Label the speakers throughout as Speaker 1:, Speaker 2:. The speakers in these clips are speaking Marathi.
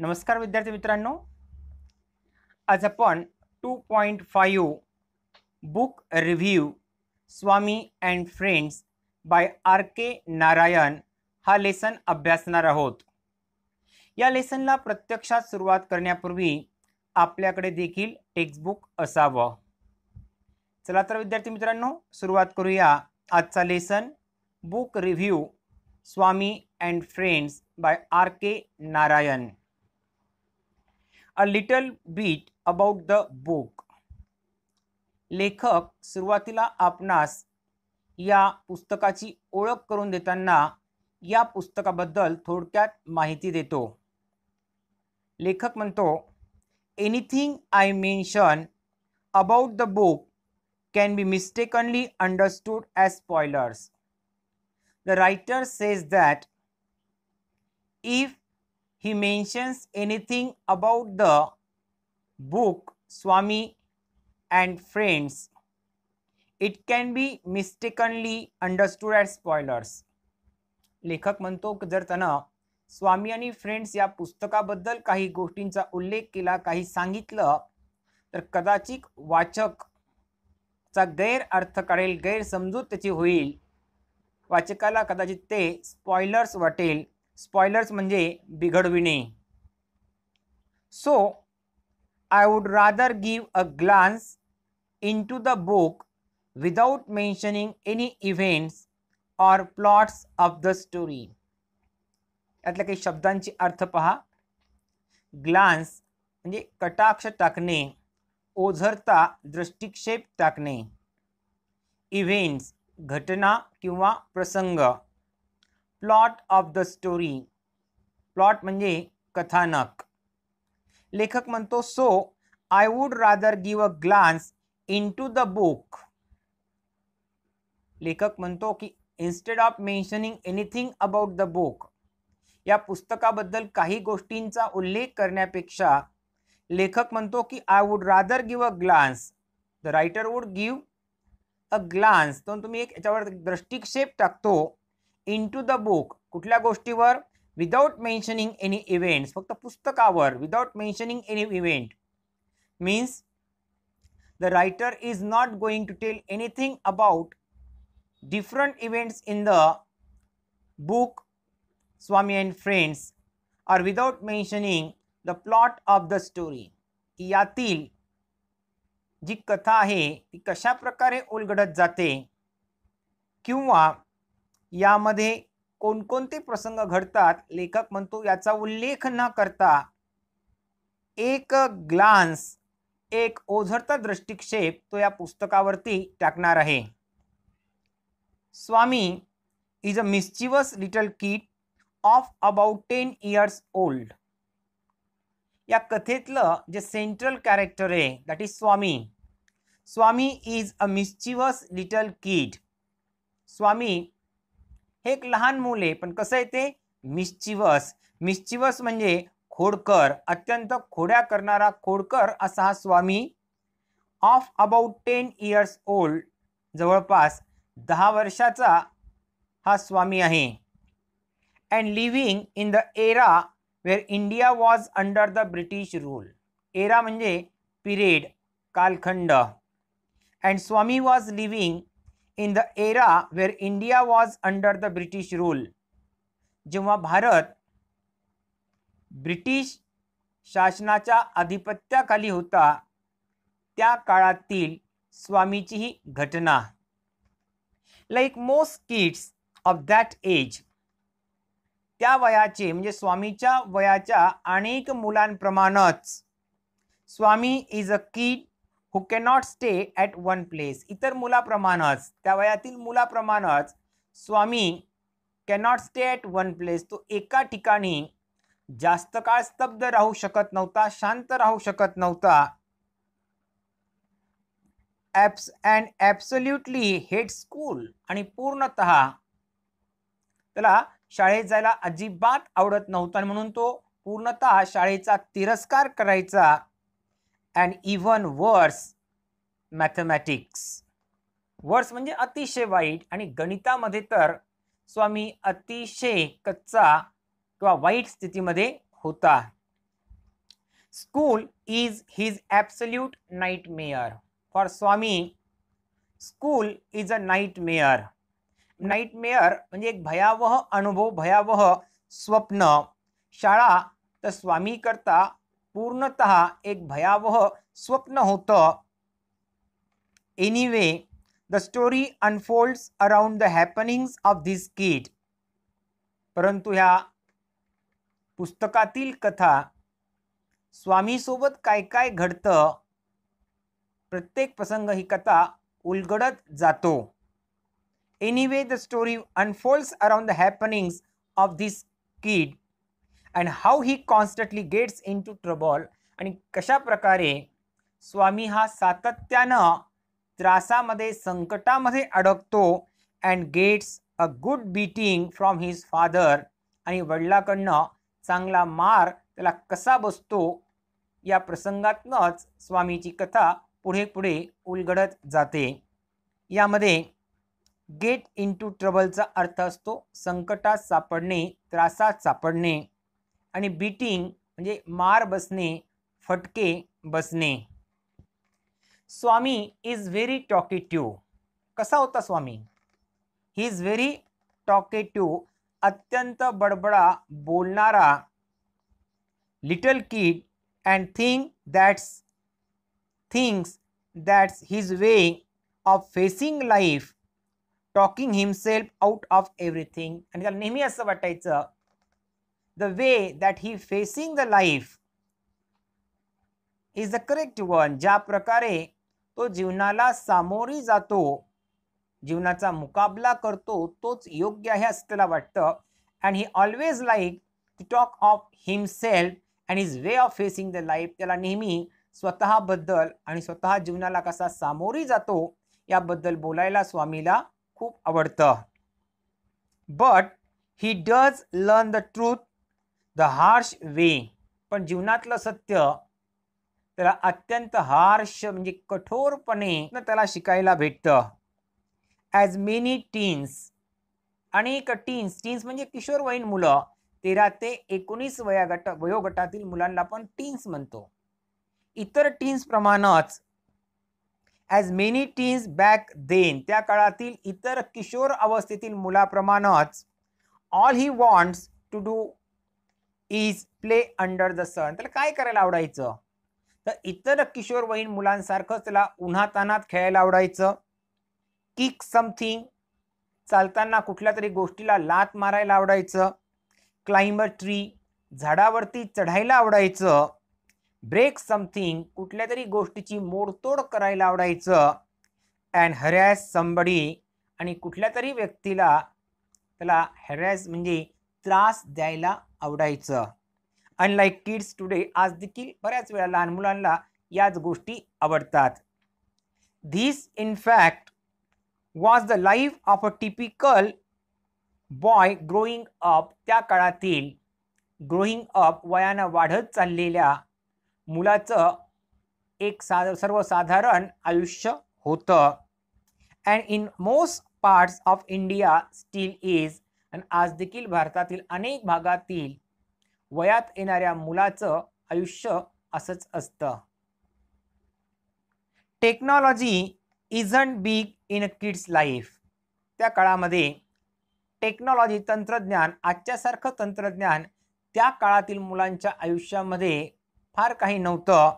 Speaker 1: नमस्कार विद्यार्थी मित्रांनो, आज आपण 2.5 book review Swami and friends by R K. Narayan हा लेसन अभ्यासणार आहोत। या लेसनला प्रत्यक्षात सुरुवात करण्यापूर्वी आपल्याकडे देखील टेक्स्टबुक असावं। चला तर विद्यार्थी मित्रांनो, सुरुवात करूया आजचा lesson book review Swami and friends by R K. Narayan. A little bit about the book. लेखक सुरुवातीला आपणास या पुस्तकाची ओळख करून देताना या पुस्तकाबद्दल थोडक्यात माहिती देतो। लेखक म्हणतो, anything I mention about the book can be mistakenly understood as spoilers. The writer says that if he mentions anything about the book Swami and Friends, it can be mistakenly understood as spoilers. लेखक म्हणतो की जर त्यानं स्वामी आणि फ्रेंड्स या पुस्तकाबद्दल काही गोष्टींचा उल्लेख केला, काही सांगितलं, तर कदाचित वाचकचा गैरअर्थ काढेल, गैरसमजूत त्याची होईल, वाचकाला कदाचित ते स्पॉयलर्स वाटेल। स्पॉयलर्स म्हणजे बिघडविणे। So I would rather give a glance into the book without mentioning any events or plots of the story. यातल्या काही शब्दांची अर्थ पहा। ग्लान्स म्हणजे कटाक्ष टाकणे, ओझरता दृष्टिक्षेप टाकणे। इव्हेंट्स घटना किंवा प्रसंग। Plot of the story, plot म्हणजे कथानक। लेखक म्हणतो, so I would rather give a glance into the book. लेखक म्हणतो की instead of mentioning anything about the book, या पुस्तकाबद्दल काही गोष्टींचा उल्लेख करण्यापेक्षा लेखक म्हणतो की I would rather give a glance, the writer would give a glance, तो तुम्ही एक याच्यावर दृष्टिक्षेप टाकतो। इनटू द बुक कुठल्या गोष्टीवर? विदाउट मेन्शनिंग एनी इव्हेंट्स, फक्त पुस्तकावर, without mentioning any event means the writer is not going to tell anything about different events in the book Swami and friends or without mentioning the plot of the story. यातील जी कथा आहे ती कशा प्रकारे उलगडत जाते किंवा यामध्ये कोणकोणते प्रसंग घडतात, लेखक म्हणतो याचा उल्लेख न करता एक ग्लान्स, एक ओझरता दृष्टिक्षेप तो या पुस्तकावरती टाकणार आहे। Swami is a mischievous little kid of about 10 years old. या कथेतलं जे सेंट्रल कॅरेक्टर आहे that is Swami. Swami is a mischievous little kid. Swami हे एक लहान मूल आहे, पण कसं आहे ते? मिस्चिवस। मिस्चिवस म्हणजे खोडकर, अत्यंत खोड्या करणारा खोडकर असा हा Swami. Of about 10 years old, जवळपास 10 वर्षाचा हा स्वामी आहे। And living in the era where India was under the British rule. Era म्हणजे पिरियड, कालखंड। And Swami was living in the era where India was under the British rule. जेव्हा भारत ब्रिटिश शासनाच्या आधिपत्याखाली होता त्या काळातील स्वामीची ही घटना। Like most kids of that age, त्या वयाचे म्हणजे स्वामीच्या वयाच्या अनेक मुलांप्रमाणेच Swami is a kid who cannot stay at one place. इतर मुलाप्रमाणेच, त्या वयातील मुलाप्रमाणेच स्वामी cannot stay at one place, तो एका ठिकाणी जास्त काळ स्तब्ध राहू शकत नव्हता, शांत राहू शकत नव्हता। and absolutely hate school, आणि पूर्णतः त्याला शाळेत जायला अजिबात आवडत नव्हता, म्हणून तो पूर्णतः शाळेचा तिरस्कार करायचा। and even worse mathematics. वर्स म्हणजे अतिशय वाईट, आणि गणितामध्ये तर स्वामी अतिशय कच्चा किंवा वाईट स्थितीमध्ये होता। School is his absolute nightmare. For Swami, school is a nightmare. Nightmare म्हणजे एक भयावह अनुभव, भयावह स्वप्न. शाळा तर स्वामी करता पूर्णतः एक भयावह स्वप्न होतं. Anyway the story unfolds around the happenings of this kid. परंतु ह्या पुस्तकातील कथा स्वामी सोबत काय काय घडतं, प्रत्येक प्रसंग ही कथा उलगडत जातो. Anyway, the story unfolds around the happenings of this kid and how he constantly gets into trouble. आणि कशा प्रकारे स्वामी हा सातत्यानं त्रासामध्ये, संकटामध्ये अडकतो and gets a good beating from his father. आणि वडिलांकडनं चांगला मार त्याला कसा बसतो, या प्रसंगातनंच स्वामीची कथा पुढे पुढे उलगडत जाते. यामध्ये गेट इन टू ट्रबलचा अर्थ असतो संकटात सापडणे, त्रासात सापडणे. आणि बीटिंग म्हणजे मार बसणे, फटके बसणे. स्वामी इज व्हेरी टॉकेटिव्ह. कसा होता स्वामी? ही इज व्हेरी टॉकेटिव्ह, अत्यंत बडबडा बोलणारा. Little kid and things that's his way of facing life, talking himself out of everything. आणि त्याला नेहमी असं वाटायचं the way that he facing the life is the correct one. ज्या प्रकारे तो जीवनाला सामोरी जातो, जीवनाचा मुकाबला करतो, तोच योग्य आहे असं त्याला वाटतं. And he always like to talk of himself and his way of facing the life. त्याला नेहमी स्वतःबद्दल आणि स्वतः जीवनाला कसा सामोरी जातो याबद्दल बोलायला स्वामीला खूप आवडतं. But he does learn the truth the harsh way. पण जीवनातलं सत्य त्याला अत्यंत हार्श म्हणजे कठोरपणे त्याला शिकायला भेटतं. ॲज मेनी टीन्स, अनेक टीन्स म्हणजे किशोरवयीन मुलं, 13 ते 19 वयोगटातील मुलांना पण टीन्स म्हणतो. इतर टीन्स प्रमाणच as many teens back then, त्या काळातील इतर किशोर अवस्थेतील मुलाप्रमाणच all he wants to do is play under the sun. त्याला काय करायला आवडायचं? तर इतर किशोरवयीन मुलांसारखंच त्याला उन्हातानात खेळायला आवडायचं. किक समथिंग, चालताना कुठल्या तरी गोष्टीला लात मारायला आवडायचं. क्लाइंब अ ट्री, झाडावरती चढायला आवडायचं. ब्रेक समथिंग, कुठल्या तरी गोष्टीची मोडतोड करायला आवडायचं. अँड हरॅस समबडी, आणि कुठल्या तरी व्यक्तीला त्याला हॅरॅस म्हणजे त्रास द्यायला आवडायचं. अनलाईक किड्स टुडे, आज देखील बऱ्याच वेळा लहान मुलांना याच गोष्टी आवडतात. This in fact was the life of a typical boy growing up. त्या काळातील ग्रोईंग अप, वयानं वाढत चाललेल्या मुलाचं एक सर्वसाधारण आयुष्य होतं. And in most parts of India steel is, आणि आज देखील भारतातील अनेक भागातील वयात येणाऱ्या मुलाचं आयुष्य असंच असतं. Technology isn't big in a kids life. त्या काळामध्ये टेक्नॉलॉजी, तंत्रज्ञान, आजच्यासारखं तंत्रज्ञान त्या काळातील मुलांच्या आयुष्यामध्ये फार काही नव्हतं.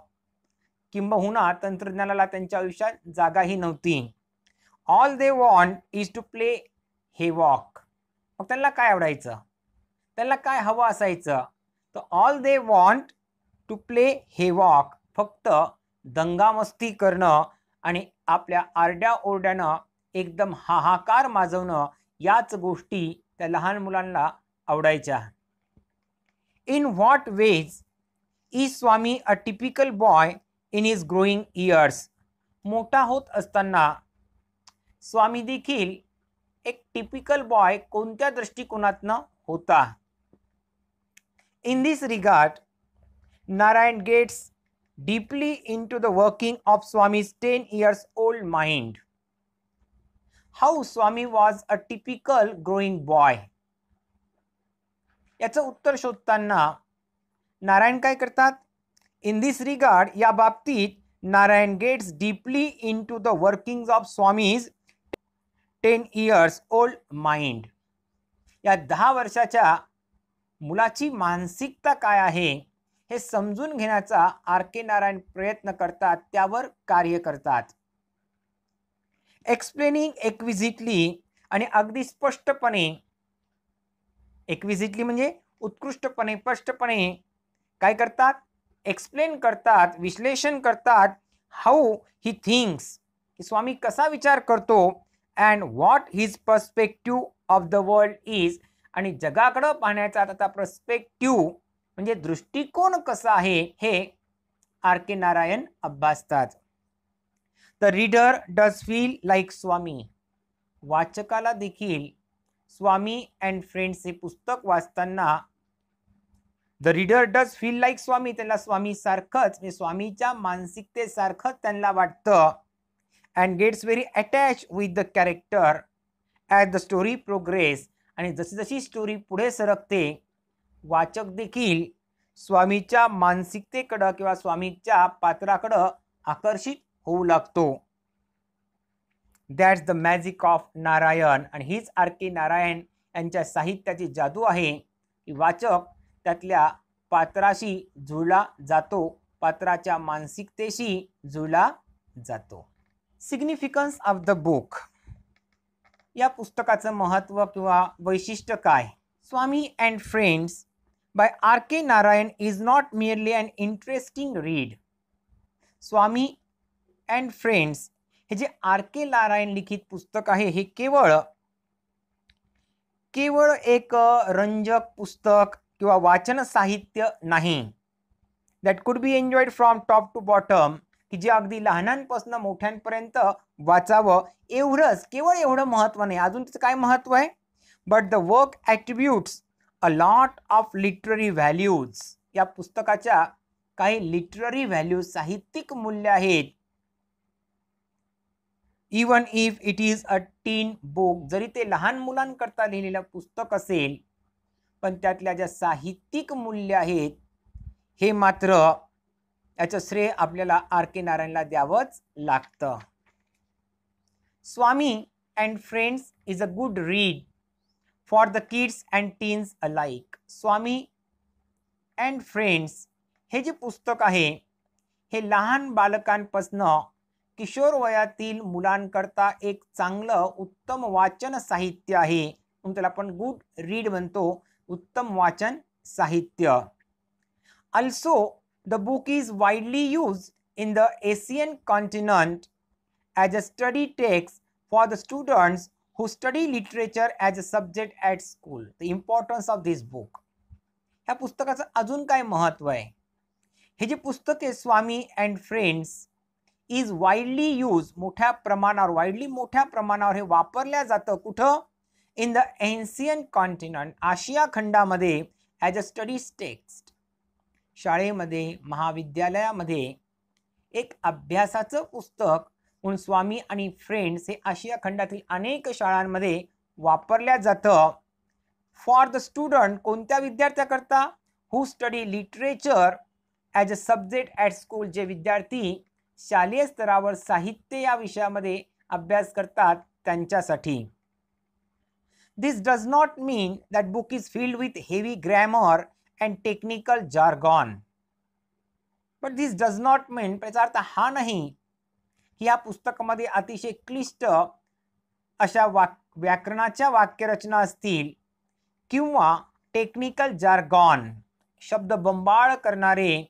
Speaker 1: किंबहुना तंत्रज्ञानाला त्यांच्या आयुष्यात जागाही नव्हती. All they want is to play havoc. मग त्यांना काय आवडायचं? त्यांना काय हवं असायचं? तर all they want to play havoc, फक्त दंगामस्ती करणं आणि आपल्या आरड्याओरड्यानं एकदम हाहाकार माजवणं, याच गोष्टी त्या लहान मुलांना आवडायच्या. In what ways is Swami a typical boy in his growing years. मोठा होत असताना स्वामी देखील एक टिपिकल बॉय कोणत्या दृष्टिकोनातनं होता? In this regard Narayan gets deeply into the working of Swami's 10 years old mind. How Swami was a typical growing boy. याचं उत्तर शोधताना नारायण काय करतात? इन दिस रिगार्ड या बाबतीत Narayan gets deeply into the workings of Swami's 10 years old mind. या 10 वर्षाच्या मुलाची मानसिकता काय आहे हे समजून घेण्याचा आर के नारायण प्रयत्न करतात, त्यावर कार्य करतात. एक्सप्लेनिंग एक्विजिटली आणि अगदी स्पष्टपणे, एक्विजिटली म्हणजे उत्कृष्टपणे, स्पष्टपणे काय करतात, एक्सप्लेन करतात, विश्लेषण करतात. हाऊ ही थिंक्स, की स्वामी कसा विचार करतो, and what his perspective of the world is, आणि जगाकडं पाहण्याचा त्याचा पर्स्पेक्टिव्ह म्हणजे दृष्टिकोन कसा आहे हे आर के नारायण अभ्यासतात. The reader does feel like Swami. वाचकाला देखील स्वामी अँड फ्रेंड्स हे पुस्तक वाचताना the reader does feel like Swami, त्यांना स्वामी सारखंच म्हणजे स्वामीच्या मानसिकतेसारखंच त्यांना वाटतं. And gets very attach with the character as the story progress, आणि जशी जशी स्टोरी पुढे सरकते वाचक देखील स्वामीच्या मानसिकतेकडं किंवा स्वामीच्या पात्राकडं आकर्षित होऊ लागतो. That's the magic of Narayan. आणि हीच आर के नारायण यांच्या साहित्याची जादू आहे की वाचक त्यातल्या पात्राशी जुळला जातो, पात्राच्या मानसिकतेशी जुळला जातो. Significance of the book. या पुस्तकाचं महत्त्व किंवा वैशिष्ट्य काय. Swami and friends by R K Narayan is not merely an interesting read. Swami and friends हे जे आर के नारायण लिखित पुस्तक आहे हे केवळ एक रंजक पुस्तक किंवा वाचन साहित्य नाही. That could be enjoyed from top to bottom, की जे अगदी लहानांपासून मोठ्यांपर्यंत वाचावं एवढंच, केवळ एवढं महत्त्व नाही. अजून त्याचं काय महत्त्व आहे. But the work attributes a lot of literary values. या पुस्तकाच्या काही लिटररी व्हॅल्यूज, साहित्यिक मूल्य आहेत. Even if it is a tin book, जरी ते लहान मुलांकरता लिहिलेलं पुस्तक असेल, पण त्यातल्या ज्या साहित्यिक मूल्य आहेत हे मात्र याचं श्रेय आपल्याला आर के नारायणला द्यावंच लागतं. Swami and friends is a good read for the kids and teens alike. Swami and friends हे जे पुस्तक आहे हे लहान बालकांपासून किशोर वयातील मुलांकरता एक चांगलं उत्तम वाचन साहित्य आहे. म्हणून त्याला आपण गुड रीड म्हणतो, उत्तम वाचन साहित्य. Also, the book is widely used in the Asian continent as a study text for the students who study literature as a subject at school. The importance of this book. ह्या पुस्तकाचं अजून काय महत्त्व आहे. हे जे पुस्तक आहे Swami and friends is widely use, मोठ्या प्रमाणावर हे वापरल्या जातं. कुठं. इन द एन्शियंट कॉन्टिनेंट, आशिया खंडामध्ये, ॲज अ स्टडी टेक्स्ट. शाळेमध्ये, महाविद्यालयामध्ये एक अभ्यासाचं पुस्तक म्हणून स्वामी आणि फ्रेंड्स हे आशिया खंडातील अनेक शाळांमध्ये वापरल्या जातं. फॉर द स्टुडंट, कोणत्या विद्यार्थ्याकरता. Who study literature as a subject at school, जे विद्यार्थी शालेय स्तरावर साहित्य या विषयामध्ये अभ्यास करतात त्यांच्यासाठी. This does not mean that book is filled with heavy grammar and technical jargon. But this does not mean, याचा अर्थ हा नाही की या पुस्तकामध्ये अतिशय क्लिष्ट अशा व्याकरणाच्या वाक्यरचना असतील किंवा टेक्निकल जार्गॉन, शब्द बंबाळ करणारे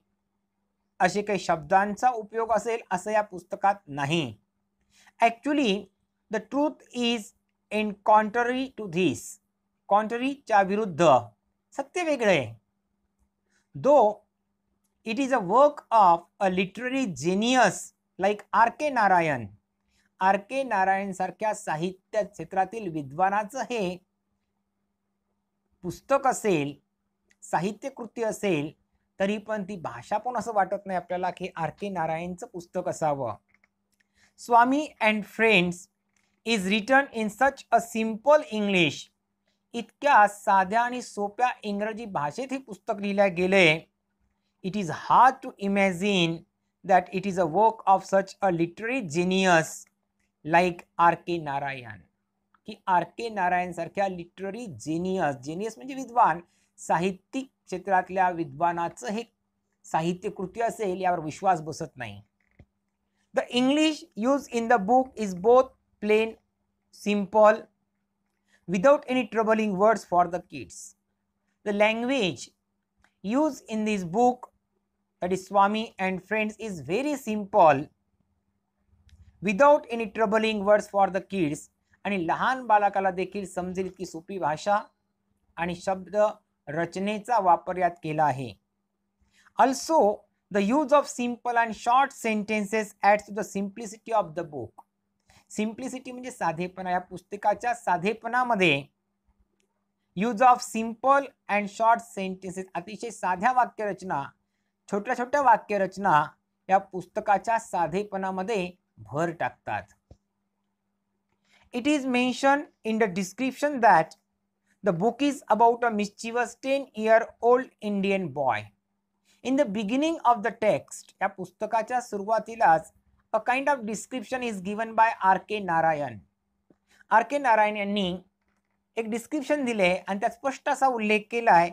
Speaker 1: असे काही शब्दांचा उपयोग असेल असं या पुस्तकात नाही. Actually the truth is in contrary to this. कॉन्ट्ररीच्या विरुद्ध, सत्य वेगळे आहे. Though it is a work of a literary genius like R K Narayan. R K Narayan सारख्या साहित्य क्षेत्रातील विद्वानाचं हे पुस्तक असेल, साहित्यकृती असेल, तरी पण ती भाषा पण असं वाटत नाही आपल्याला की आर के नारायणचं पुस्तक असावं. Swami and friends is written in such a simple English. इतक्या साध्या आणि सोप्या इंग्रजी भाषेत हे पुस्तक लिहिलं गेले it is hard to imagine that it is a work of such a literary genius like R.K. Narayan. की R.K. नारायण सारख्या लिटररी जेनियस म्हणजे विद्वान, साहित्यिक क्षेत्रातल्या विद्वानाचं हे साहित्यकृती असेल यावर विश्वास बसत नाही. The English use in the book is both plain, simple, without any troubling words for the kids. The language used in this book, that is Swami and Friends, is very simple, without any troubling words for the kids. आणि लहान बालकाला देखील समजेल इतकी सोपी भाषा आणि शब्द रचनेचा वापर यात केला आहे. Also, the use of simple and short sentences adds to the simplicity of the book. Simplicity म्हणजे साधेपणा. या पुस्तकाच्या साधेपणामध्ये use of simple and short sentences, अतिशय साध्या वाक्यरचना, छोट्या छोट्या वाक्यरचना या पुस्तकाच्या साधेपणामध्ये भर टाकतात. It is mention in the description that the book is about a mischievous 10-year-old Indian boy. In the beginning of the text, या पुस्तकाच्या सुरुवातीलाच a kind of description is given by R.K. Narayan. R.K. Narayan यांनी एक डिस्क्रिप्शन दिले आणि त्यात स्पष्ट असा उल्लेख केला आहे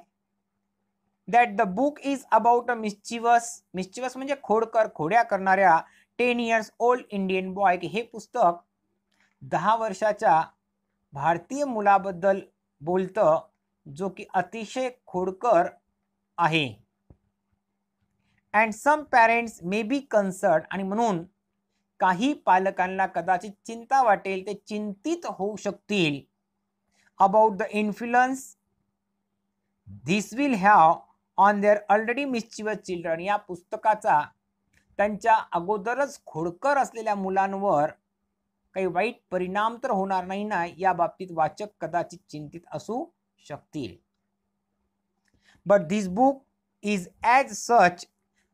Speaker 1: that the book is about a mischievous म्हणजे खोडकर, खोड्या करणाऱ्या 10 years old इंडियन बॉय. की हे पुस्तक 10 वर्षाच्या भारतीय मुलाबद्दल बोलतं जो की अतिशय खोडकर आहे. And some parents may be concern, आणि म्हणून काही पालकांना कदाचित चिंता वाटेल, ते चिंतित होऊ शकतील about the influence this will have on their already mischievous children. या पुस्तकाचा त्यांच्या अगोदरच खोडकर असलेल्या मुलांवर काही वाईट परिणाम तर होणार नाही ना, या बाबतीत वाचक कदाचित चिंतित असू शकतील. But this book is as such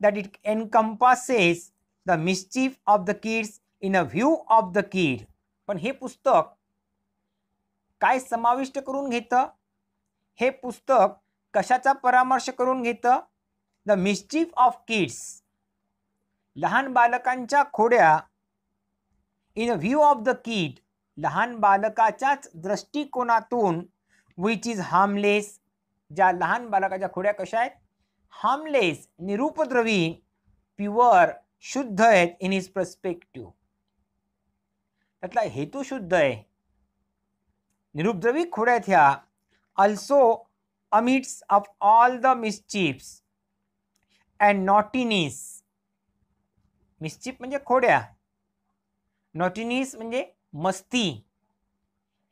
Speaker 1: that it encompasses the mischief of the kids in a view of the kid. पण हे पुस्तक काय समाविष्ट करून घेतं? हे पुस्तक कशाचा परामर्श करून घेतं? द मिस्चिफ ऑफ किड्स, लहान बालकांच्या खोड्या, in a view of the kid, लहान बालकाच्याच दृष्टिकोनातून, विच इज हार्मलेस, ज्या लहान बालकाच्या खोड्या कशा आहेत? हार्मलेस, निरुपद्रवी, प्युअर, शुद्ध आहेत इन हिज पर्स्पेक्टिव्ह. त्यातला हेतू शुद्ध आहे. निरुपद्रवी खोड्या आहेत ह्या. Also amidst of all the mischiefs and naughtiness. Mischief म्हणजे खोड्या, नॉटीनीस म्हणजे मस्ती.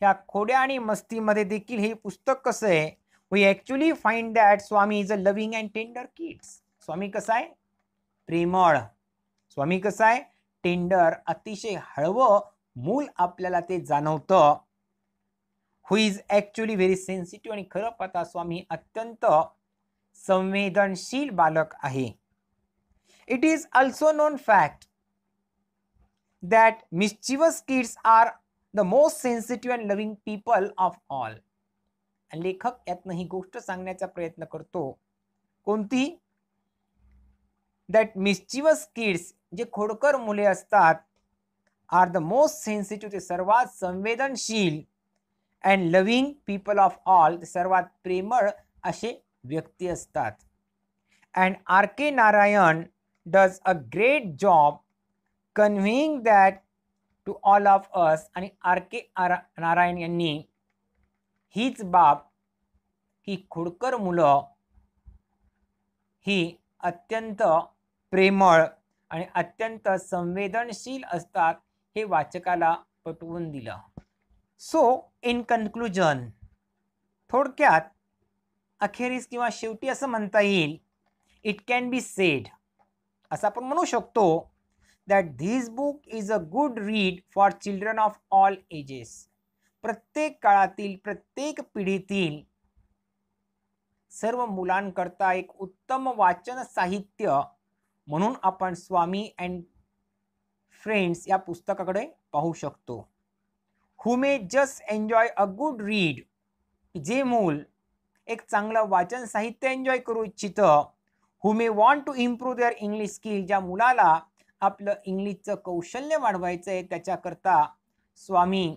Speaker 1: ह्या खोड्या आणि मस्तीमध्ये देखील हे पुस्तक कसं आहे? We actually find that Swami is a loving and tender kids. Swami कसा आहे? प्रेमळ. स्वामी कसा आहे? टेंडर, अतिशय हळवं मूल आपल्याला ते जाणवतं. Who is actually very sensitive, आणि खरं पाहता स्वामी अत्यंत संवेदनशील बालक आहे. It is also known fact that mischievous kids are the most sensitive and loving people of all. आणि लेखक यातनं ही गोष्ट सांगण्याचा प्रयत्न करतो. कोणती? दॅट मिस्चिवस किड्स, जे खोडकर मुले असतात, आर द मोस्ट सेन्सिटिव्ह, ते सर्वात संवेदनशील, and loving people of all, ते सर्वात प्रेमळ असे व्यक्ती असतात. And R.K. Narayan does a great job conveying that to all of us. आणि R.K. नारायण यांनी हीच बाब, ही खोडकर मुलं ही अत्यंत प्रेमळ आणि अत्यंत संवेदनशील असतात हे वाचकाला पटवून दिलं. सो इन कन्क्लुजन, थोडक्यात अखेरीस किंवा शेवटी असं म्हणता येईल, इट कॅन बी सेड, असं आपण म्हणू शकतो, that this book is a good read for children of all ages. प्रत्येक काळातील, प्रत्येक पिढीतील सर्व मुलांकरता एक उत्तम वाचन साहित्य म्हणून आपण स्वामी अँड फ्रेंड्स या पुस्तकाकडे पाहू शकतो. Who may just enjoy a good read, जे मूल एक चांगलं वाचन साहित्य एन्जॉय करू इच्छितं, who may want to improve their English skill, ज्या मुलाला आपलं इंग्लिशचं कौशल्य वाढवायचं आहे त्याच्याकरता स्वामी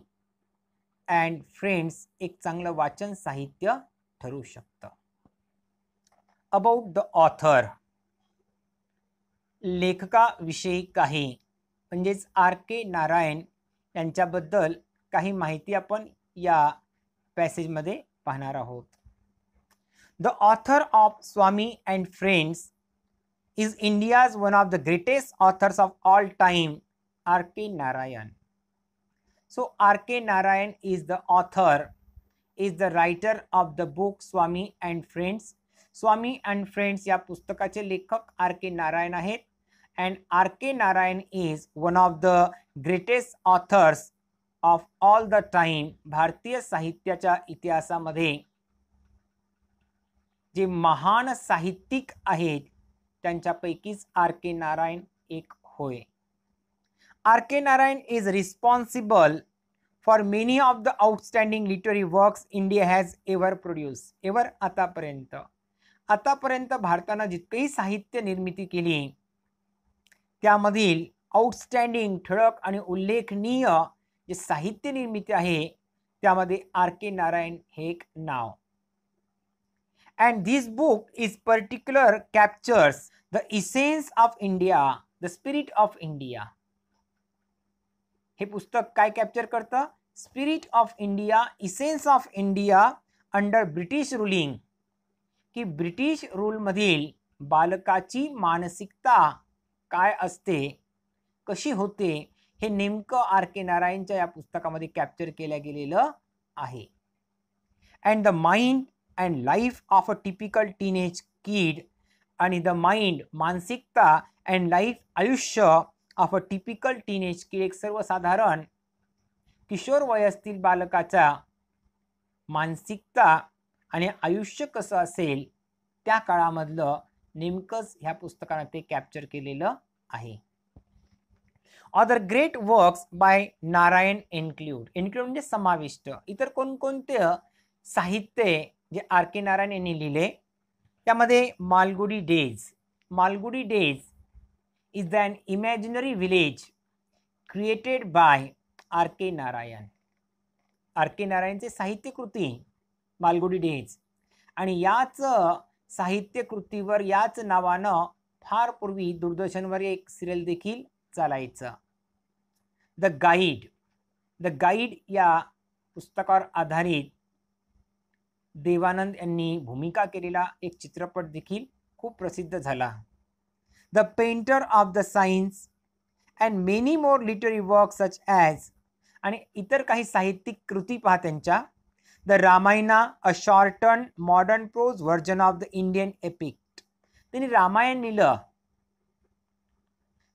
Speaker 1: अँड फ्रेंड्स एक चांगलं वाचन साहित्य ठरू शकतं. अबाउट द ऑथर, लेखकाविषयी काही म्हणजेच R.K. नारायण यांच्याबद्दल काही माहिती आपण या पॅसेजमध्ये पाहणार आहोत. The author of Swami and friends is India's one of the greatest authors of all time, R.K. Narayan. So R.K. Narayan is the author, is the writer of the book Swami and Friends. Swami and Friends या पुस्तकाचे लेखक R.K. नारायण आहेत. And R.K. Narayan is one of the greatest authors of all the time. भारतीय साहित्याच्या इतिहासामध्ये जे महान साहित्यिक आहेत त्यांच्यापैकीच R.K. नारायण एक होय. R.K. Narayan is responsible for many of the outstanding literary works India has ever produced. ever आतापर्यंत भारताने जितकेही साहित्य निर्मिती केली त्यामधील आउटस्टँडिंग ठळक आणि उल्लेखनीय जे साहित्य निर्मिती आहे त्यामध्ये R.K. नारायण हे एक नाव. And this book is particular captures the essence of India, the spirit of India. हे पुस्तक काय कॅप्चर करतं? Spirit of India, essence of India under British ruling, की ब्रिटिश रूल मधील बालकाची मानसिकता काय असते, कशी होते, हे नेमकं R.K. नारायणच्या या पुस्तकामध्ये कॅप्चर केलं गेलेलं आहे. And the mind and life of a typical teenage kid, आणि द माइंड मानसिकता अँड लाईफ आयुष्य ऑफ अ टिपिकल टीनेज किड, एक सर्वसाधारण किशोर वयस्तील बालकाचा मानसिकता आणि आयुष्य कसं असेल त्या काळामधलं नेमकंच ह्या पुस्तकाने ते कॅप्चर केलेलं आहे. Other great works by Narayan include म्हणजे समाविष्ट इतर कोणकोणते साहित्य जे R.K. नारायण यांनी लिहिले त्यामध्ये Malgudi Days is an imaginary village created by R.K. Narayan. R.K. नारायणचे साहित्यकृती मालगुडी डेज, आणि याच साहित्यकृतीवर याच नावानं फार पूर्वी दूरदर्शनवर एक सिरियल देखील चालायचं. द गाईड या पुस्तकावर आधारित देवानंद यांनी भूमिका केलेला एक चित्रपट देखील खूप प्रसिद्ध झाला. The painter of the science and many more literary work such as, आणि इतर काही साहित्यिक कृती पहा त्यांच्या. The Ramayana a shorten modern prose version of the Indian epic, त्यांनी रामायण लिहिलं.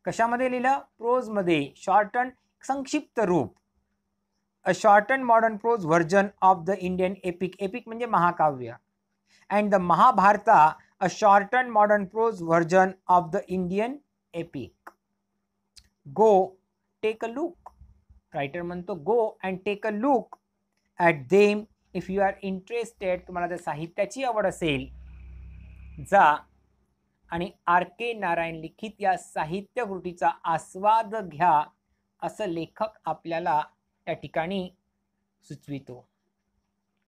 Speaker 1: कशामध्ये लिहिलं? प्रोजमध्ये. शॉर्टन संक्षिप्त रूप. A shorten modern prose version of the Indian epic, epic म्हणजे महाकाव्य. And the Mahabharata a shorten modern prose version of the Indian epic. Go take a look, writer म्हणतो go and take a look at them if you are interested. तुम्हाला जर साहित्याची आवड असेल जा आणि R.K. नारायण लिखित या साहित्यकृतीचा आस्वाद घ्या, असं लेखक आपल्याला त्या ठिकाणी सुचवितो.